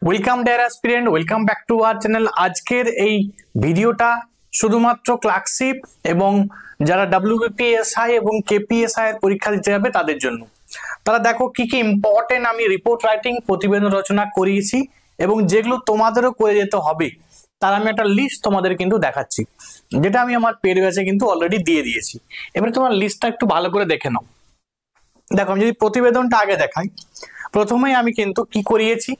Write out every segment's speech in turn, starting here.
Welcome deer aspirant, welcome back to our channel. আজকের এই ভিডিওটা শুধুমাত্র ক্লার্কশিপ এবং যারা WBPSI এবং KPSI এর পরীক্ষা দিতে যাবে তাদের জন্য। তারা দেখো কি কি ইম্পর্টেন্ট আমি রিপোর্ট রাইটিং প্রতিবেদন রচনা করিয়েছি এবং যেগুলো তোমাদেরও করে যেতে হবে তার আমি একটা লিস্ট তোমাদের কিন্তু দেখাচ্ছি, যেটা আমি আমার পেড ব্যাচে কিন্তু অলরেডি দিয়ে দিয়েছি। এবারে তোমার লিস্টটা একটু ভালো করে দেখে নাও। দেখো আমি যদি প্রতিবেদনটা আগে দেখাই, প্রথমেই আমি কিন্তু কি করিয়েছি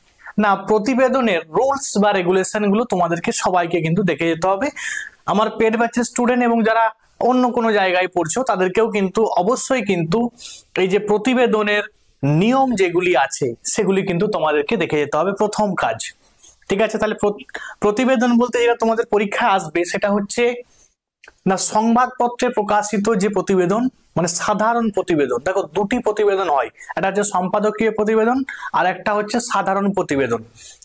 না, প্রতিবেদনের রুলস বা রেগুলেশন গুলো তোমাদেরকে সবাইকে কিন্তু দেখে যেতে হবে। আমার পেড ব্যাচের স্টুডেন্ট এবং যারা অন্য কোনো জায়গায় পড়ছো তাদেরকেও কিন্তু অবশ্যই কিন্তু এই যে প্রতিবেদনের নিয়ম যেগুলি আছে সেগুলি কিন্তু তোমাদেরকে দেখে যেতে হবে, প্রথম কাজ। ঠিক আছে, তাহলে প্রতিবেদন বলতে যেটা তোমাদের পরীক্ষা আসবে সেটা হচ্ছে না সংবাদপত্রে প্রকাশিত যে প্রতিবেদন, মানে সাধারণ প্রতিবেদন। দেখো দুটি প্রতিবেদন হয়, একটা হচ্ছে সম্পাদকীয় প্রতিবেদন আর একটা হচ্ছে সাধারণ প্রতিবেদন।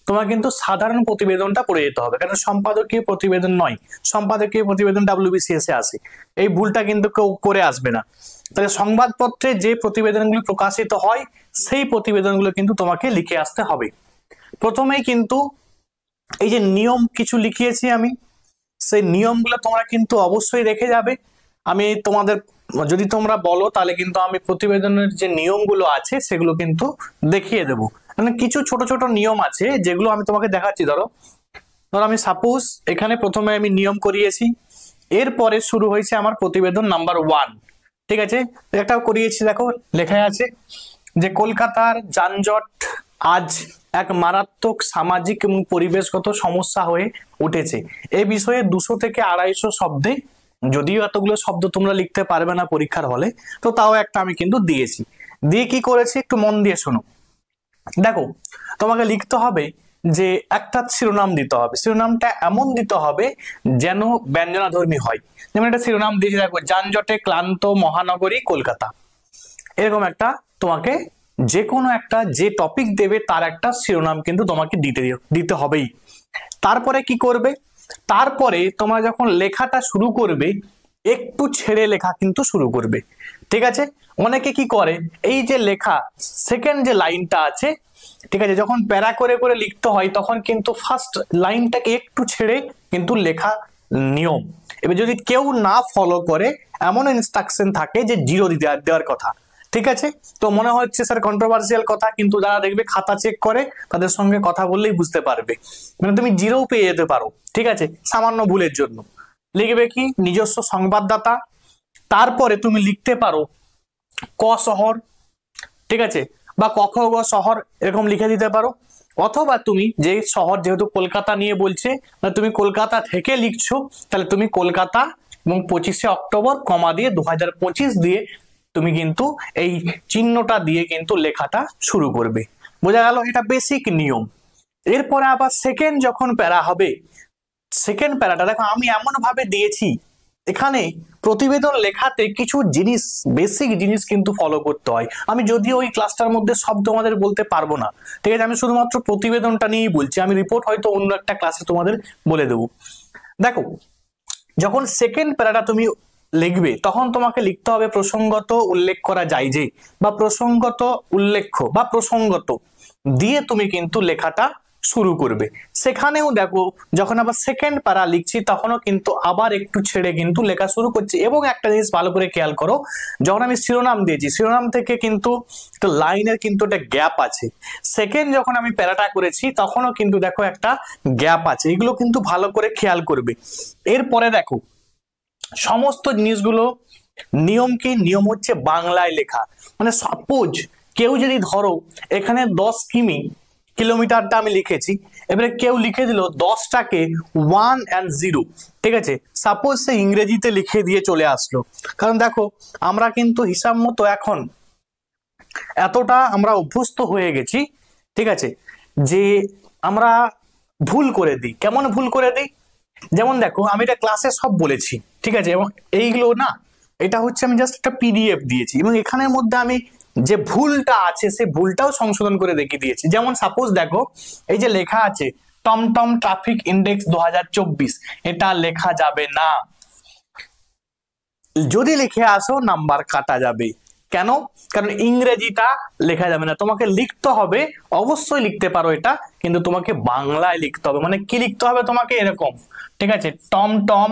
তোমার কিন্তু সাধারণ প্রতিবেদনটা পড়ে যেতে হবে, কারণ সম্পাদকীয় প্রতিবেদন নয়, সম্পাদকীয় প্রতিবেদন WBCS এ আসে। এই ভুলটা কিন্তু কেউ করে আসবে না। তাহলে সংবাদপত্রে যে প্রতিবেদনগুলি প্রকাশিত হয় সেই প্রতিবেদনগুলো কিন্তু তোমাকে লিখে আসতে হবে। প্রথমেই কিন্তু এই যে নিয়ম কিছু লিখিয়েছি আমি, সেই নিয়মগুলো তোমরা কিন্তু অবশ্যই রেখে যাবে। আমি তোমাদের যদি তোমরা বলো তাহলে কিন্তু আমি প্রতিবেদনের যে নিয়মগুলো আছে সেগুলো কিন্তু দেখিয়ে দেবো। মানে কিছু ছোট ছোট নিয়ম আছে যেগুলো আমি তোমাকে দেখাচ্ছি। ধরো আমি সাপোজ এখানে প্রথমে আমি নিয়ম করিয়েছি, এরপরে শুরু হয়েছে আমার প্রতিবেদন নাম্বার 1। ঠিক আছে, একটাও করিয়েছি, দেখো লেখা আছে যে কলকাতার যানজট আজ এক মারাত্মক সামাজিক এবং পরিবেশগত সমস্যা হয়ে উঠেছে। এই বিষয়ে 200 থেকে 250 শব্দে, যদিও এতগুলো শব্দ তোমরা লিখতে পারবে না পরীক্ষার হলে, তো তাও একটা আমি কিন্তু দিয়েছি। দিয়ে কি করেছি একটু মন দিয়ে শোনো। দেখো তোমাকে লিখতে হবে যে একটা শিরোনাম দিতে হবে, শিরোনামটা এমন দিতে হবে যেন ব্যঞ্জনাধর্মী হয়। যেমন একটা শিরোনাম দিয়েছি, দেখো যানজটে ক্লান্ত মহানগরী কলকাতা। এরকম একটা তোমাকে যে কোনো একটা যে টপিক দেবে তার একটা শিরোনাম কিন্তু তোমাকে দিতে হবেই। তারপরে কি করবে, তারপরে তোমরা যখন লেখাটা শুরু করবে একটু ছেড়ে লেখা কিন্তু শুরু করবে। ঠিক আছে, অনেকে কি করে এই যে লেখা সেকেন্ড যে লাইনটা আছে, ঠিক আছে, যখন প্যারা করে করে লিখতে হয় তখন কিন্তু ফার্স্ট লাইনটাকে একটু ছেড়ে কিন্তু লেখা নিয়ম। এবার যদি কেউ না ফলো করে এমন ইনস্ট্রাকশন থাকে যে 0 দেওয়ার কথা। ঠিক আছে, তো মনে হচ্ছে স্যার কন্ট্রোভার্সিয়াল কথা, কিন্তু যারা দেখবে খাতা চেক করে তাদের সঙ্গে কথা বললেই বুঝতে পারবে, মানে তুমি 0 পেয়ে যেতে পারো। ঠিক আছে, সামান্য ভুলের জন্য লিখবে কি নিজস্ব সংবাদদাতা, তারপরে তুমি লিখতে পারো ক শহর, ঠিক আছে, বা ক খ গ শহর এরকম লিখে দিতে পারো। অথবা তুমি যে শহর, যেহেতু কলকাতা নিয়ে বলছে, মানে তুমি কলকাতা থেকে লিখছো, তাহলে তুমি কলকাতা এবং 25শে অক্টোবর কমা দিয়ে 2025 দিয়ে তুমি কিন্তু এই চিহ্নটা দিয়ে কিন্তু লেখাটা শুরু করবে। বোঝা গেল? এটা বেসিক নিয়ম। এরপরে আবার সেকেন্ড যখন প্যারা হবে, সেকেন্ড প্যারাটা দেখো আমি এমন ভাবে দিয়েছি, এখানে প্রতিবেদন লেখাতে কিছু জিনিস, বেসিক জিনিস কিন্তু ফলো করতে হয়। আমি যদিও ওই ক্লাসটার মধ্যে সব তোমাদের বলতে পারবো না, ঠিক আছে, আমি শুধুমাত্র প্রতিবেদনটা নিয়েই বলছি। আমি রিপোর্ট হয়তো অন্য একটা ক্লাসে তোমাদের বলে দেবো। দেখো যখন সেকেন্ড প্যারাটা তুমি লিখবে তখন তোমাকে লিখতে হবে প্রসঙ্গত উল্লেখ করা যায় যে, বা প্রসঙ্গত উল্লেখ্য বা প্রসঙ্গত দিয়ে তুমি কিন্তু লেখাটা শুরু করবে। সেখানেও দেখো যখন আবার সেকেন্ড প্যারা লিখছি তখনও কিন্তু আবার একটু ছেড়ে কিন্তু লেখা শুরু করছি। এবং একটা জিনিস ভালো করে খেয়াল করো, যখন আমি শিরোনাম দিয়েছি শিরোনাম থেকে কিন্তু লাইনের কিন্তু একটা গ্যাপ আছে। সেকেন্ড যখন আমি প্যারাটা করেছি তখনও কিন্তু দেখো একটা গ্যাপ আছে, এগুলো কিন্তু ভালো করে খেয়াল করবে। এরপরে দেখো সমস্ত জিনিসগুলো নিয়ম কি, নিয়ম হচ্ছে বাংলায় লেখা। মানে সাপোজ কেউ যদি ধরো এখানে 10 কিলোমিটারটা আমি লিখেছি, এবারে কেউ লিখে দিল 10টাকে 1 and 0, ঠিক আছে, সাপোজ সে ইংরেজিতে লিখে দিয়ে চলে আসলো। কারণ দেখো আমরা কিন্তু হিসাব মতো এখন এতটা আমরা অভ্যস্ত হয়ে গেছি, ঠিক আছে, যে আমরা ভুল করে দিই। কেমন ভুল করে দিই, যেমন দেখো আমি এটা ক্লাসে সব বলেছি, ঠিক আছে, এবং এইগুলো না, এটা হচ্ছে আমি জাস্ট একটা PDF দিয়েছি এবং এখানের মধ্যে আমি যে ভুলটা আছে সেই ভুলটাও সংশোধন করে দেখিয়ে দিয়েছি। যেমন সাপোজ দেখো এই যে লেখা আছে টমটম ট্রাফিক ইন্ডেক্স 2024, এটা লেখা যাবে না। যদি লিখে আসো নাম্বার কাটা যাবে। কেন? কারণ ইংরেজিটা লেখা যাবে না, তোমাকে লিখতে হবে, অবশ্যই লিখতে পারো এটা, কিন্তু তোমাকে বাংলায় লিখতে হবে। মানে কি লিখতে হবে তোমাকে? এরকম, ঠিক আছে, টমটম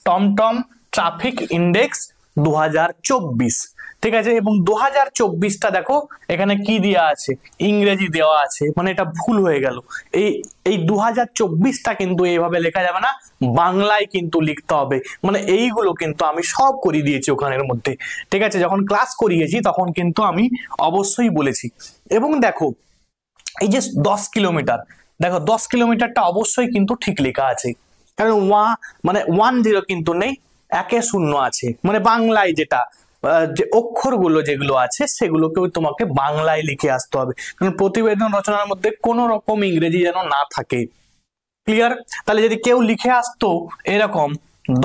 টমটম ট্রাফিক ইন্ডেক্স 2024, ঠিক আছে। এবং 2024টা দেখো এখানে কি দেওয়া আছে, ইংরেজি দেওয়া আছে, মানে এটা ভুল হয়ে গেল। এই এই 2024টা কিন্তু এইভাবে লেখা যাবে না, বাংলায় কিন্তু লিখতে হবে। মানে এইগুলো কিন্তু আমি সব করিয়ে দিয়েছি ওখানের মধ্যে, ঠিক আছে। যখন ক্লাস করিয়েছি তখন কিন্তু আমি অবশ্যই বলেছি। এবং দেখো এই যে 10 কিলোমিটার, দেখো 10 কিলোমিটারটা অবশ্যই কিন্তু ঠিক লেখা আছে, কারণ মানে 10 কিন্তু নেই, 1 0 আছে, মানে বাংলায় যেটা যে অক্ষরগুলো যেগুলো আছে সেগুলোকেও তোমাকে বাংলায় লিখে আসতে হবে, কারণ প্রতিবেদন রচনার মধ্যে কোনো রকম ইংরেজি যেন না থাকে। ক্লিয়ার? তাহলে যদি কেউ লিখে আসতো এরকম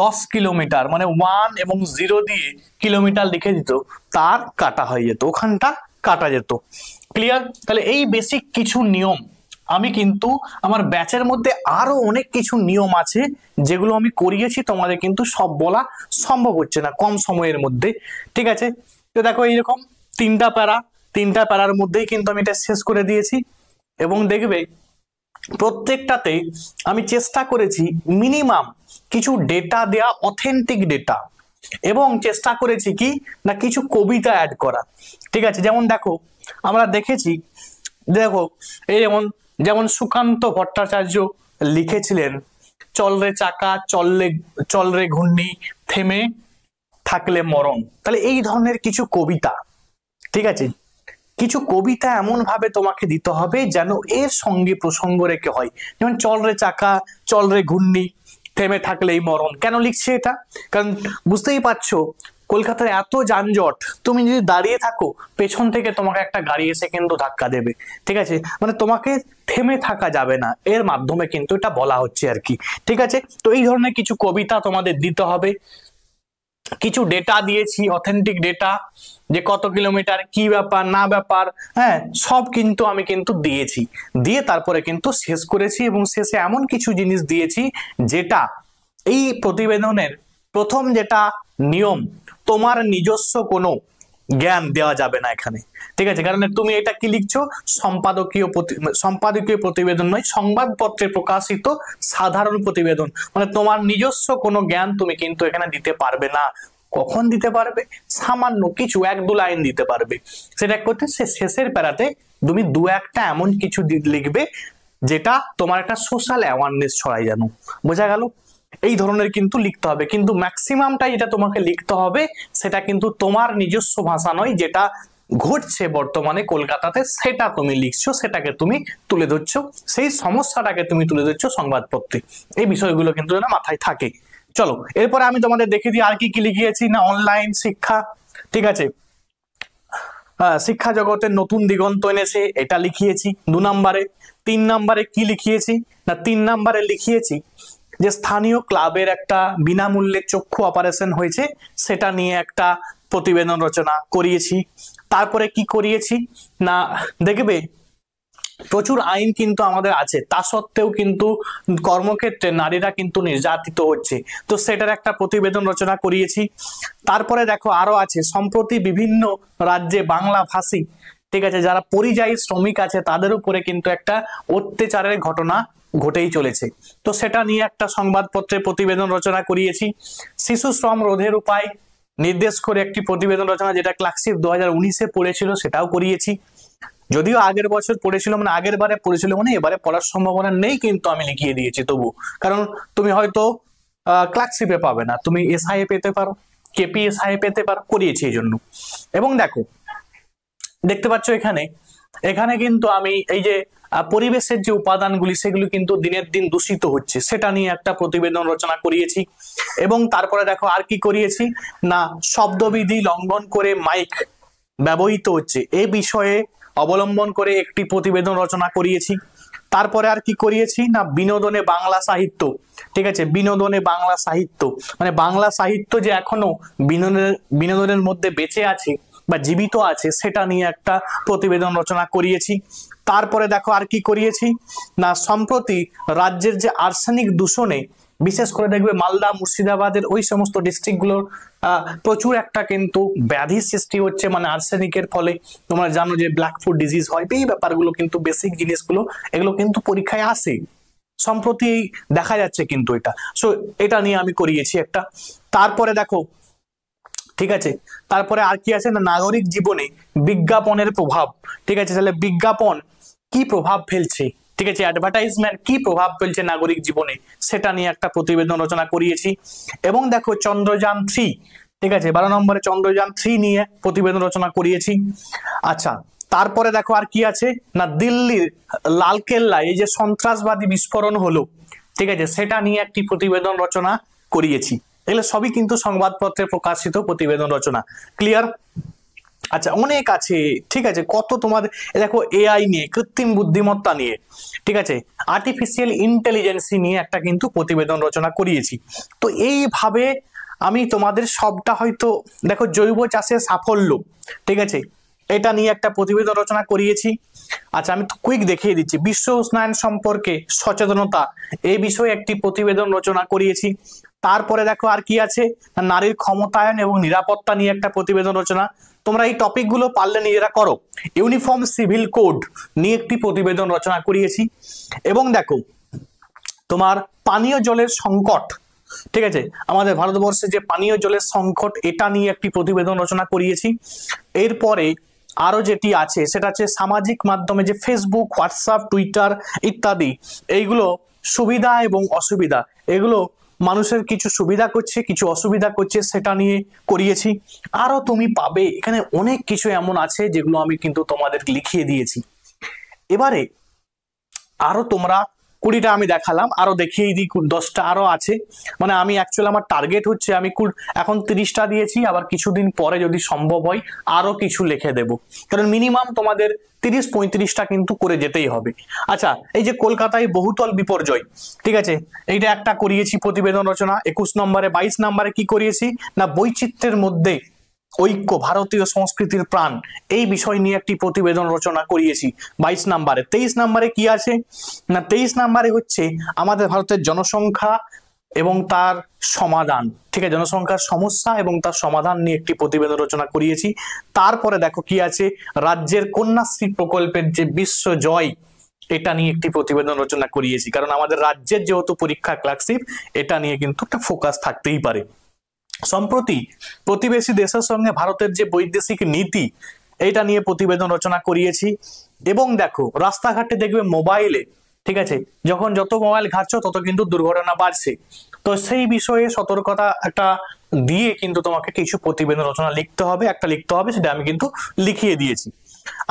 10 কিলোমিটার, মানে 1 এবং 0 দিয়ে কিলোমিটার লিখে দিত, তার কাটা হয়ে যেত, ওখানটা কাটা যেত। ক্লিয়ার? তাহলে এই বেসিক কিছু নিয়ম আমি কিন্তু আমার ব্যাচের মধ্যে আরো অনেক কিছু নিয়ম আছে যেগুলো আমি করিয়েছি, তোমাদের কিন্তু সব বলা সম্ভব হচ্ছে না কম সময়ের মধ্যে, ঠিক আছে। তো দেখো এইরকম 3টা প্যারা, 3টা প্যারার মধ্যেই কিন্তু আমি এটা শেষ করে দিয়েছি। এবং দেখবে প্রত্যেকটাতে আমি চেষ্টা করেছি মিনিমাম কিছু ডেটা দেয়া, অথেন্টিক ডেটা, এবং চেষ্টা করেছি কি না কিছু কবিতা অ্যাড করা, ঠিক আছে। যেমন দেখো আমরা দেখেছি, দেখো এই যেমন যেমন সুকান্ত ভট্টাচার্য লিখেছিলেন, চল রে চাকা চল রে ঘূর্ণি, থেমে থাকলে মরণ। তাহলে এই ধরনের কিছু কবিতা, ঠিক আছে, কিছু কবিতা এমন ভাবে তোমাকে দিতে হবে যেন এর সঙ্গে প্রসঙ্গ রেখে হয়। যেমন চল রে চাকা চল রে ঘূর্ণি, থেমে থাকলেই মরণ। কেন লিখছে এটা? কারণ বুঝতেই পারছো কলকাতায় এত যানজট, তুমি যদি দাঁড়িয়ে থাকো পেছন থেকে তোমাকে একটা গাড়ি এসে কিন্তু ধাক্কা দেবে, ঠিক আছে। মানে তোমাকে থেমে থাকা যাবে না, এর মাধ্যমে কিন্তু এটা বলা হচ্ছে আর কি, ঠিক আছে। তো এই ধরনের কিছু কবিতা তোমাদের দিতে হবে। কিছু ডেটা দিয়েছি, অথেন্টিক ডেটা, যে কত কিলোমিটার, কি ব্যাপার না ব্যাপার, হ্যাঁ সব কিন্তু আমি কিন্তু দিয়েছি, দিয়ে তারপরে কিন্তু শেষ করেছি। এবং শেষে এমন কিছু জিনিস দিয়েছি যেটা এই প্রতিবেদনের প্রথম যেটা নিয়ম, তোমার নিজস্ব কোনো জ্ঞান দেওয়া যাবে না এখানে, ঠিক আছে। কারণ তুমি এটা কি লিখছো, সম্পাদকীয় প্রতিবেদন নয়, সংবাদপত্রে প্রকাশিত সাধারণ প্রতিবেদন, মানে তোমার নিজস্ব কোনো জ্ঞান তুমি কিন্তু এখানে দিতে পারবে না। কখন দিতে পারবে? সামান্য কিছু 1-2 লাইন দিতে পারবে। সেটা করতে সে শেষের প্যারাতে তুমি 2-1টা এমন কিছু লিখবে যেটা তোমার একটা সোশ্যাল অ্যাওয়ারনেস ছড়ায়, জানো, বোঝা গেল? এই ধরনের কিন্তু লিখতে হবে, কিন্তু ম্যাক্সিমামটা যেটা তোমাকে লিখতে হবে সেটা কিন্তু তোমার নিজস্ব ভাষা নয়, যেটা ঘটছে বর্তমানে কলকাতাতে সেটা তুমি লিখছো, সেটাকে তুমি তুলে ধরছো, সেই সমস্যাটাকে তুমি তুলে ধরছো সংবাদপত্রে। এই বিষয়গুলো কিন্তু যেন মাথায় থাকে। চলো এরপরে আমি তোমাদের দেখে দিই আর কি কি লিখিয়েছি। না অনলাইন শিক্ষা, ঠিক আছে, শিক্ষা জগতের নতুন দিগন্ত এনেছে, এটা লিখিয়েছি 2 নম্বরে। 3 নম্বরে কি লিখিয়েছি? না 3 নম্বরে লিখিয়েছি যে স্থানীয় ক্লাবের একটা বিনামূল্যে চক্ষু অপারেশন হয়েছে, সেটা নিয়ে একটা প্রতিবেদন রচনা করিয়েছি। তারপরে কি করিয়েছি না দেখবে প্রচুর আইন কিন্তু আমাদের আছে, তা সত্ত্বেও কিন্তু কর্মক্ষেত্রে নারীরা কিন্তু নির্যাতিত হচ্ছে, তো সেটার একটা প্রতিবেদন রচনা করিয়েছি। তারপরে দেখো আরো আছে, সম্প্রতি বিভিন্ন রাজ্যে বাংলা ভাষী, ঠিক আছে, যারা পরিযায়ী শ্রমিক আছে তাদের উপরে কিন্তু একটা অত্যাচারের ঘটনা ঘটেই চলেছে, তো সেটা নিয়ে একটা সংবাদপত্রে প্রতিবেদন রচনা করিয়েছি। শিশু শ্রম রোধের উপায় নির্দেশ করে একটি প্রতিবেদন রচনা, যেটা ক্লার্কশিপ 2019-এ পড়েছিল, সেটাও করিয়েছি। যদিও আগের বছর পড়েছিল, মানে আগের বারে পড়েছিল, মানে এবারে পড়ার সম্ভাবনা নেই, কিন্তু আমি লিখিয়ে দিয়েছি তবু, কারণ তুমি হয়তো ক্লার্কশিপে পাবে না, তুমি এসআইএ পেতে পারো, কেপিএসআইএ পেতে পারো, করিয়েছি এই জন্য। এবং দেখো দেখতে পাচ্ছ এখানে এখানে কিন্তু আমি এই যে পরিবেশের যে উপাদানগুলি সেগুলি কিন্তু দিনের দিন দূষিত হচ্ছে, সেটা নিয়ে একটা প্রতিবেদন রচনা করিয়েছি। এবং তারপরে দেখো আর কি করিয়েছি না শব্দবিধি লঙ্ঘন করে মাইক ব্যবহৃত হচ্ছে, এ বিষয়ে অবলম্বন করে একটি প্রতিবেদন রচনা করিয়েছি। তারপরে আর কি করিয়েছি না বিনোদনে বাংলা সাহিত্য, ঠিক আছে, বিনোদনে বাংলা সাহিত্য, মানে বাংলা সাহিত্য যে এখনো বিনোদনের মধ্যে বেঁচে আছে বা জীবিত আছে, সেটা নিয়ে একটা প্রতিবেদন রচনা করিয়েছি। তারপরে দেখো আর কি করিয়েছি না সম্প্রতি রাজ্যের যে আর্সেনিক দূষণে বিশেষ করে দেখবে মালদা মুর্শিদাবাদের ওই সমস্ত ডিস্ট্রিক্টগুলোর প্রচুর একটা কিন্তু ব্যাধি সৃষ্টি হচ্ছে, মানে আর্সেনিকের ফলে তোমরা জানো যে ব্ল্যাক ফুড ডিজিজ হয়। এই ব্যাপারগুলো কিন্তু বেসিক জিনিসগুলো এগুলো কিন্তু পরীক্ষায় আসে, সম্প্রতি দেখা যাচ্ছে কিন্তু এটা। সো এটা নিয়ে আমি করিয়েছি একটা। তারপরে দেখো, ঠিক আছে, তারপরে আর কি আছে না, নাগরিক জীবনে বিজ্ঞাপনের প্রভাব। ঠিক আছে, তাহলে বিজ্ঞাপন কি প্রভাব ফেলছে, ঠিক আছে, অ্যাডভার্টাইজমেন্ট কি প্রভাব ফেলছে নাগরিক জীবনে, সেটা নিয়ে একটা প্রতিবেদন রচনা করিয়েছি। এবং দেখো চন্দ্রযান 3, ঠিক আছে, 12 নম্বরে চন্দ্রযান 3 নিয়ে প্রতিবেদন রচনা করিয়েছি। আচ্ছা, তারপরে দেখো আর কি আছে না, দিল্লির লালকেল্লায় এই যে সন্ত্রাসবাদী বিস্ফোরণ হলো, ঠিক আছে, সেটা নিয়ে একটি প্রতিবেদন রচনা করিয়েছি। এগুলো সবই কিন্তু সংবাদপত্রে প্রকাশিত প্রতিবেদন রচনা। ক্লিয়ার? আচ্ছা, অনেক আছে, ঠিক আছে, কত তোমাদের দেখো এআই নিয়ে, কৃত্রিম বুদ্ধিমত্তা নিয়ে, ঠিক আছে, আর্টিফিশিয়াল ইন্টেলিজেন্সি নিয়ে একটা কিন্তু প্রতিবেদন রচনা করিয়েছি। তো এইভাবে আমি তোমাদের সবটা হয়তো দেখো জৈব চাষের সাফল্য, ঠিক আছে, এটা নিয়ে একটা প্রতিবেদন রচনা করিয়েছি। আচ্ছা, আমি কুইক দেখিয়ে দিচ্ছি, বিশ্ব উষ্ণায়ন সম্পর্কে সচেতনতা, এই বিষয়ে একটি প্রতিবেদন রচনা করিয়েছি। তারপরে দেখো আর কি আছে, নারীর ক্ষমতায়ন এবং নিরাপত্তা নিয়ে একটা প্রতিবেদন রচনা। তোমরা এই টপিকগুলো পারলে নিজেরা করো। ইউনিফর্ম সিভিল কোড নিয়ে একটি প্রতিবেদন রচনা করিয়েছি। এবং দেখো তোমার পানীয় জলের সংকট, ঠিক আছে, আমাদের ভারতবর্ষে যে পানীয় জলের সংকট, এটা নিয়ে একটি প্রতিবেদন রচনা করিয়েছি। এরপরে আরো যেটি আছে সেটা হচ্ছে সামাজিক মাধ্যমে যে ফেসবুক, হোয়াটসঅ্যাপ, টুইটার ইত্যাদি, এইগুলো সুবিধা এবং অসুবিধা, এগুলো মানুষের কিছু সুবিধা করছে কিছু অসুবিধা করছে, সেটা নিয়ে করিয়েছি। আরো তুমি পাবে এখানে অনেক কিছু এমন আছে যেগুলো আমি কিন্তু তোমাদের লিখিয়ে দিয়েছি। এবারে আরো তোমরা 20টা আমি দেখালাম, আরো দেখিয়ে দিই 10টা আরো আছে। মানে আমি অ্যাকচুয়ালি আমার টার্গেট হচ্ছে আমি এখন 30টা দিয়েছি, আবার কিছুদিন পরে যদি সম্ভব হয় আরো কিছু লিখে দেব, কারণ মিনিমাম তোমাদের 30-35টা কিন্তু করে যেতেই হবে। আচ্ছা, এই যে কলকাতায় বহুতল বিপর্যয়, ঠিক আছে, এইটা একটা করিয়েছি প্রতিবেদন রচনা 21 নম্বরে। 22 নম্বরে কি করিয়েছি না, বৈচিত্র্যের মধ্যে ঐক্য, ভারতীয় সংস্কৃতির প্রাণ, এই বিষয় নিয়ে একটি প্রতিবেদন রচনা করিয়েছি 22 নম্বরে। 23 নম্বরে কি আছে না, 23 নম্বরে হচ্ছে আমাদের ভারতের জনসংখ্যা এবং তার সমাধান, ঠিক আছে, জনসংখ্যার সমস্যা এবং তার সমাধান নিয়ে একটি প্রতিবেদন রচনা করিয়েছি। তারপরে দেখো কি আছে, রাজ্যের কন্যাশ্রী প্রকল্পের যে বিশ্ব জয়, এটা নিয়ে একটি প্রতিবেদন রচনা করিয়েছি, কারণ আমাদের রাজ্যের যেহেতু পরীক্ষা ক্লাসিক, এটা নিয়ে কিন্তু একটা ফোকাস থাকতেই পারে। সম্প্রতি প্রতিবেশী দেশের সঙ্গে ভারতের যে বৈদেশিক নীতি, এটা নিয়ে প্রতিবেদন রচনা করিয়েছি। এবং দেখো রাস্তাঘাটে দেখবে মোবাইলে, ঠিক আছে, যখন যত মোবাইল ঘাটছো তত কিন্তু দুর্ঘটনা বাড়ছে, তো সেই বিষয়ে সতর্কতা একটা দিয়ে কিন্তু তোমাকে কিছু প্রতিবেদন রচনা লিখতে হবে, একটা লিখতে হবে, সেটা আমি কিন্তু লিখিয়ে দিয়েছি।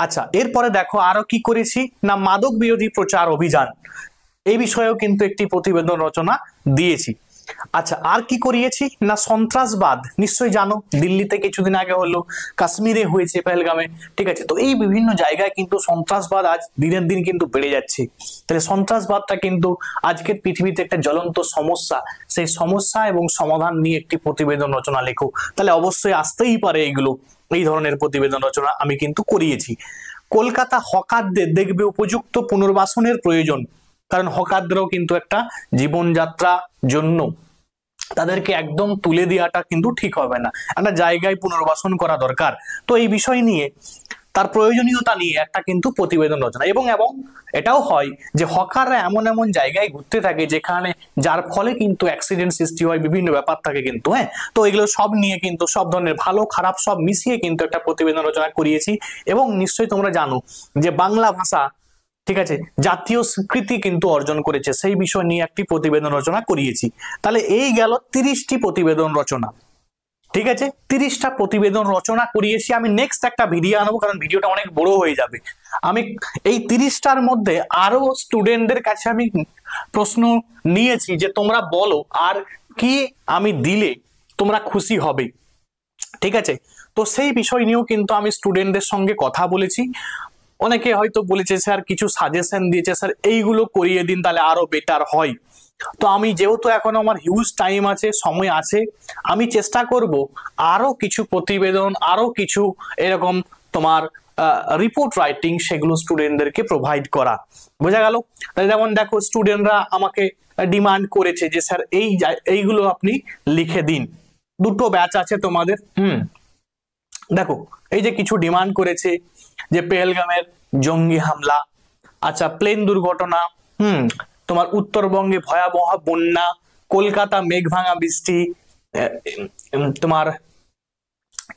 আচ্ছা, এরপরে দেখো আরো কি করেছি না, মাদক বিরোধী প্রচার অভিযান, এই বিষয়েও কিন্তু একটি প্রতিবেদন রচনা দিয়েছি। আচ্ছা, আর কি করিয়েছি না, সন্ত্রাসবাদ নিশ্চয়ই জানো, দিল্লিতে কিছুদিন আগে হলো, কাশ্মীরে হয়েছে, পেহেলগামে, ঠিক আছে, তো এই বিভিন্ন জায়গায় কিন্তু সন্ত্রাসবাদ আজ দিনের দিন কিন্তু বেড়ে যাচ্ছে। তাহলে সন্ত্রাসবাদটা কিন্তু আজকের পৃথিবীতে একটা জ্বলন্ত সমস্যা, সেই সমস্যা এবং সমাধান নিয়ে একটি প্রতিবেদন রচনা লেখো। তাহলে অবশ্যই আসতেই পারে এইগুলো, এই ধরনের প্রতিবেদন রচনা আমি কিন্তু করিয়েছি। কলকাতা হকারদের দেখবে উপযুক্ত পুনর্বাসনের প্রয়োজন, কারণ হকারদেরও কিন্তু একটা জীবনযাত্রা জন্য তাদেরকে একদম তুলে দেওয়াটা কিন্তু ঠিক হবে না, একটা জায়গায় পুনর্বাসন করা দরকার। তো এই বিষয় নিয়ে, তার প্রয়োজনীয়তা নিয়ে একটা কিন্তু প্রতিবেদন রচনা। এবং এটাও হয় যে হকাররা এমন এমন জায়গায় ঘুরতে থাকে যেখানে, যার ফলে কিন্তু অ্যাক্সিডেন্ট সৃষ্টি হয়, বিভিন্ন ব্যাপার থাকে কিন্তু, হ্যাঁ, তো এগুলো সব নিয়ে কিন্তু সব ধরনের ভালো খারাপ সব মিশিয়ে কিন্তু একটা প্রতিবেদন রচনা করিয়েছি। এবং নিশ্চয়ই তোমরা জানো যে বাংলা ভাষা, ঠিক আছে, জাতীয় স্বীকৃতি কিন্তু অর্জন করেছে, সেই বিষয় নিয়ে একটি প্রতিবেদন রচনা করিয়েছি। তাহলে এই গেল 30টি প্রতিবেদন রচনা, ঠিক আছে, 30টা প্রতিবেদন রচনা করিয়েছি। আমি নেক্সট একটা ভিডিও আনবো, কারণ ভিডিওটা অনেক বড় হয়ে যাবে। আমি এই 30টার মধ্যে আরো স্টুডেন্টদের কাছে আমি প্রশ্ন নিয়েছি যে তোমরা বলো আর কি আমি দিলে তোমরা খুশি হবে, ঠিক আছে, তো সেই বিষয় নিয়েও কিন্তু আমি স্টুডেন্টদের সঙ্গে কথা বলেছি। অনেকে হয়তো বলেছে স্যার কিছু সাজেশন দিয়েছে, স্যার এইগুলো করিয়ে দিন তাহলে আরো বেটার হয়। তো আমি যেহেতু এখন আমার হিউজ টাইম আছে, সময় আছে, আমি চেষ্টা করব আরো কিছু প্রতিবেদন, আরো কিছু এরকম তোমার রিপোর্ট রাইটিং সেগুলো স্টুডেন্টদেরকে প্রোভাইড করা। বোঝা গেল? যেমন দেখো স্টুডেন্টরা আমাকে ডিমান্ড করেছে যে স্যার এইগুলো আপনি লিখে দিন। দুটো ব্যাচ আছে তোমাদের। দেখো এই যে কিছু ডিমান্ড করেছে যে পেহেলগামের জঙ্গি হামলা, আচ্ছা প্লেন দুর্ঘটনা, তোমার উত্তরবঙ্গে ভয়াবহ বন্যা, কলকাতা মেঘ ভাঙা বৃষ্টি, তোমার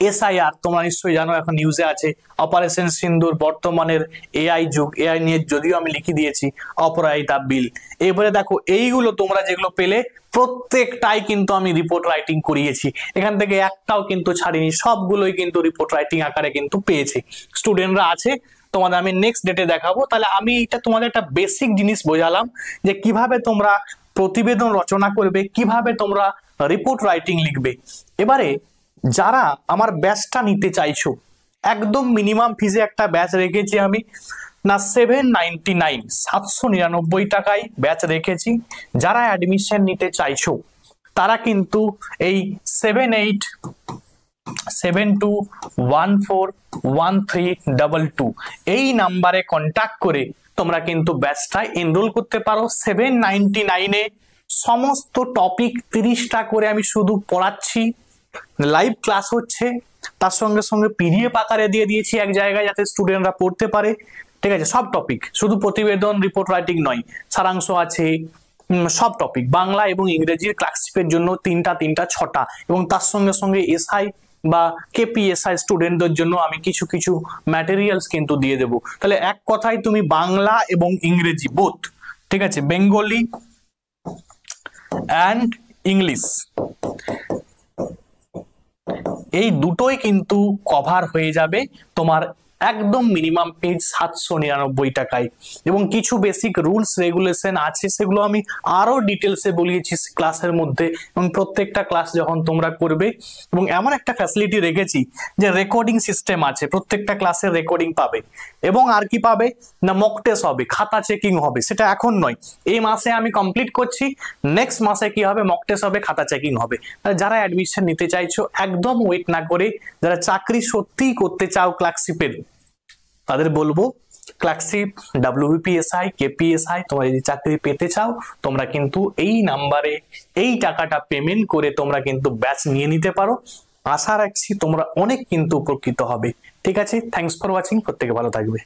এসআইআর তোমরা নিশ্চয়ই জানো এখন নিউজে আছে, অপারেশন সিন্দুর, বর্তমানের এআই যুগ, এআই নিয়ে যদিও আমি লিখে দিয়েছি, অপরাজিতা বিল। এবারে দেখো এইগুলো তোমরা যেগুলো পেলে প্রত্যেকটাই কিন্তু আমি রিপোর্ট রাইটিং করিয়েছি, এখান থেকে একটাও কিন্তু ছাড়িনি, সবগুলোই কিন্তু রিপোর্ট রাইটিং আকারে কিন্তু পেয়েছি। স্টুডেন্টরা আছে, তোমাদের আমি নেক্সট ডেটে দেখাবো। তাহলে আমি এটা তোমাদের একটা বেসিক জিনিস বোঝালাম যে কিভাবে তোমরা প্রতিবেদন রচনা করবে, কিভাবে তোমরা রিপোর্ট রাইটিং লিখবে। এবারে যারা আমার ব্যাচটা নিতে চাইছো, একদম মিনিমাম ফিজে একটা ব্যাচ রেখেছি আমি না 799 799 টাকায় ব্যাচ রেখেছি। যারা অ্যাডমিশন নিতে চাইছো তারা কিন্তু এই 7872141322 এই নাম্বারে কন্ট্যাক্ট করে তোমরা কিন্তু ব্যাচটা এনরোল করতে পারো। 799 সমস্ত টপিক 30টা করে আমি শুধু পড়াচ্ছি, লাইভ ক্লাস হচ্ছে, তার সঙ্গে সঙ্গে পিডিএফ আকারে দিয়ে দিয়েছি এক জায়গায় যাতে স্টুডেন্টরা পড়তে পারে। ঠিক আছে, সব টপিক, শুধু প্রতিবেদন রিপোর্ট রাইটিং নয়, সারাংশ আছে, সব টপিক বাংলা এবং ইংরেজির ক্লাসশিপের জন্য 3টা 6টা, এবং তার সঙ্গে সঙ্গে এসআই বা কেপিএসআই স্টুডেন্টদের জন্য আমি কিছু কিছু ম্যাটেরিয়ালস কিন্তু দিয়ে দেবো। তাহলে এক কথায় তুমি বাংলা এবং ইংরেজি বোথ, ঠিক আছে, বেঙ্গলি অ্যান্ড ইংলিশ, এই দুটোই কিন্তু কভার হয়ে যাবে তোমার একদম মিনিমাম পেজ 799 টাকায়। এবং কিছু বেসিক রুলস রেগুলেশন আছে, সেগুলো আমি আরো ডিটেলসে বলিয়েছি ক্লাসের মধ্যে, এবং প্রত্যেকটা ক্লাস যখন তোমরা করবে, এবং এমন একটা ফ্যাসিলিটি রেখেছি যে রেকর্ডিং সিস্টেম আছে, প্রত্যেকটা ক্লাসের রেকর্ডিং পাবে। এবং আর কি পাবে না, মক টেস্ট হবে, খাতা চেকিং হবে, সেটা এখন নয়, এই মাসে আমি কমপ্লিট করছি, নেক্সট মাসে কি হবে, মক টেস্ট হবে, খাতা চেকিং হবে। যারা অ্যাডমিশন নিতে চাইছো একদম ওয়েট না করে, যারা চাকরি সত্যিই করতে চাও ক্লার্কশিপের, তাদের বলবো ক্লার্কশিপ, ডাব্লিউবিপিএসআই, কেপিএসআই তোমরা যদি চাকরি পেতে চাও, তোমরা কিন্তু এই নাম্বারে এই টাকাটা পেমেন্ট করে তোমরা কিন্তু ব্যাচ নিয়ে নিতে পারো। আশা রাখছি তোমরা অনেক কিন্তু উপকৃত হবে। ঠিক আছে, থ্যাঙ্কস ফর ওয়াচিং, প্রত্যেকে ভালো থাকবে।